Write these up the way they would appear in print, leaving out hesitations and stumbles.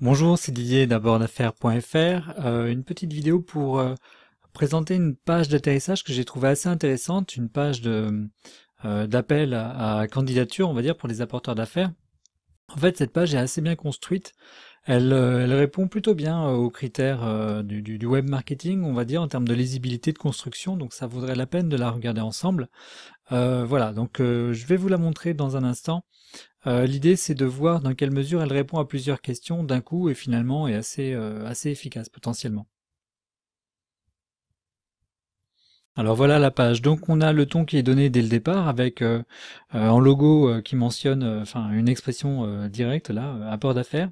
Bonjour, c'est Didier d'abordaffaires.fr. Une petite vidéo pour présenter une page d'atterrissage que j'ai trouvée assez intéressante, une page d'appel à candidature, on va dire, pour les apporteurs d'affaires. En fait, cette page est assez bien construite. Elle répond plutôt bien aux critères du web marketing, on va dire, en termes de lisibilité de construction. Donc, ça vaudrait la peine de la regarder ensemble. Voilà, donc je vais vous la montrer dans un instant. L'idée, c'est de voir dans quelle mesure elle répond à plusieurs questions d'un coup et finalement est assez efficace potentiellement. Alors voilà la page. Donc on a le ton qui est donné dès le départ avec en logo qui mentionne enfin une expression directe là, apport d'affaires.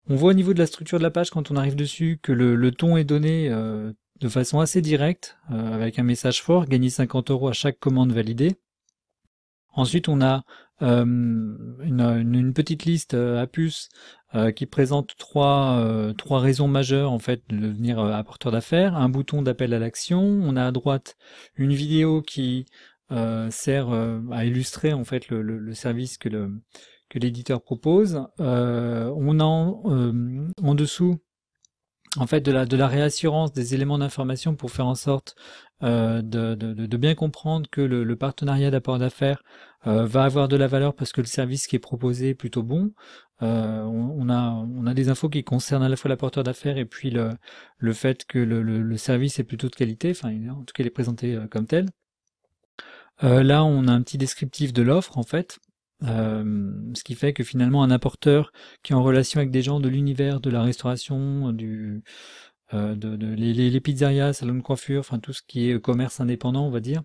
On voit au niveau de la structure de la page quand on arrive dessus que le ton est donné de façon assez directe avec un message fort, gagner 50 € à chaque commande validée. Ensuite, on a une petite liste à puces qui présente trois raisons majeures en fait de devenir apporteur d'affaires. Un bouton d'appel à l'action. On a à droite une vidéo qui sert à illustrer en fait le service que l'éditeur propose. On a en dessous en fait de la réassurance des éléments d'information pour faire en sorte de bien comprendre que le partenariat d'apport d'affaires va avoir de la valeur parce que le service qui est proposé est plutôt bon. On a des infos qui concernent à la fois l'apporteur d'affaires et puis le fait que le service est plutôt de qualité, enfin en tout cas il est présenté comme tel. Là on a un petit descriptif de l'offre en fait. Ce qui fait que finalement un apporteur qui est en relation avec des gens de l'univers de la restauration, les pizzerias, salons de coiffure, enfin tout ce qui est commerce indépendant, on va dire,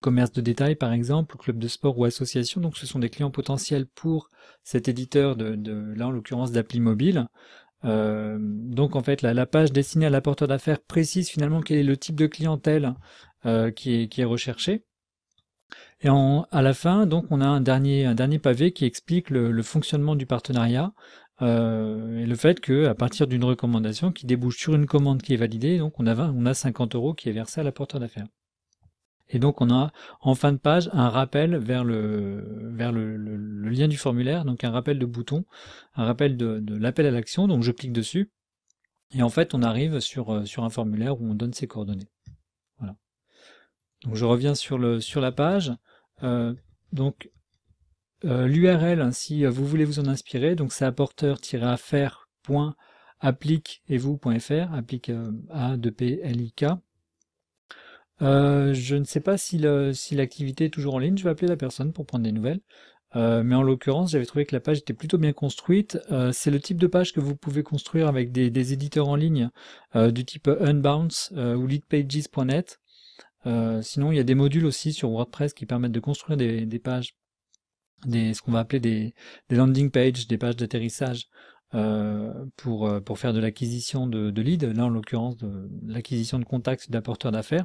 commerce de détail par exemple, club de sport ou association, donc ce sont des clients potentiels pour cet éditeur là en l'occurrence d'appli mobile. Donc en fait la page destinée à l'apporteur d'affaires précise finalement quel est le type de clientèle qui est recherché. Et à la fin, donc, on a un dernier pavé qui explique le fonctionnement du partenariat et le fait que, à partir d'une recommandation qui débouche sur une commande qui est validée, donc on a 50 € qui est versé à l'apporteur d'affaires. Et donc on a en fin de page un rappel vers le lien du formulaire, donc un rappel de bouton, un rappel de l'appel à l'action. Donc je clique dessus et en fait on arrive sur un formulaire où on donne ses coordonnées. Voilà. Donc je reviens sur la page. Euh, donc l'URL, si vous voulez vous en inspirer, donc c'est apporteur-affaires.appliquez-vous.fr, applique A-2-P-L-I-K. Je ne sais pas si l'activité est toujours en ligne, je vais appeler la personne pour prendre des nouvelles. Mais en l'occurrence, j'avais trouvé que la page était plutôt bien construite. C'est le type de page que vous pouvez construire avec des éditeurs en ligne du type Unbounce ou leadpages.net. Sinon, il y a des modules aussi sur WordPress qui permettent de construire des pages, ce qu'on va appeler des landing pages, des pages d'atterrissage pour faire de l'acquisition de leads, là en l'occurrence de l'acquisition de contacts d'apporteurs d'affaires.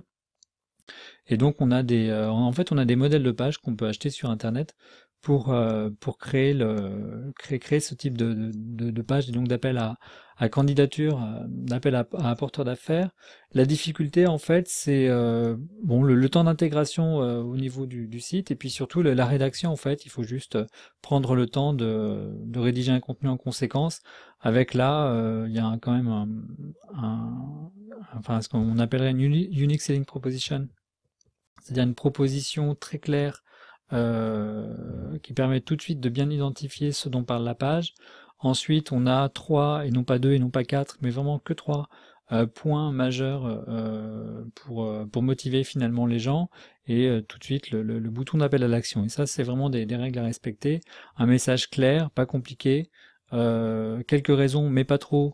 Et donc en fait on a des modèles de pages qu'on peut acheter sur internet pour créer ce type de page et donc d'appel à candidature, d'appel à apporteur d'affaires. La difficulté en fait c'est bon le temps d'intégration au niveau du site et puis surtout la rédaction en fait il faut juste prendre le temps de rédiger un contenu en conséquence. Avec là il y a quand même enfin ce qu'on appellerait une unique selling proposition, c'est-à-dire une proposition très claire qui permet tout de suite de bien identifier ce dont parle la page. Ensuite, on a 3, et non pas 2, et non pas 4, mais vraiment que 3 points majeurs pour motiver finalement les gens, et tout de suite le bouton d'appel à l'action. Et ça, c'est vraiment des règles à respecter. Un message clair, pas compliqué, quelques raisons, mais pas trop,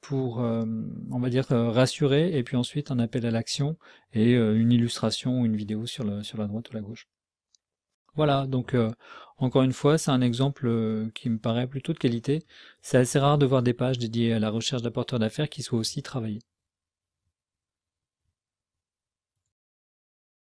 pour, on va dire, rassurer, et puis ensuite un appel à l'action et une illustration ou une vidéo sur la droite ou la gauche. Voilà, donc encore une fois, c'est un exemple qui me paraît plutôt de qualité. C'est assez rare de voir des pages dédiées à la recherche d'apporteurs d'affaires qui soient aussi travaillées.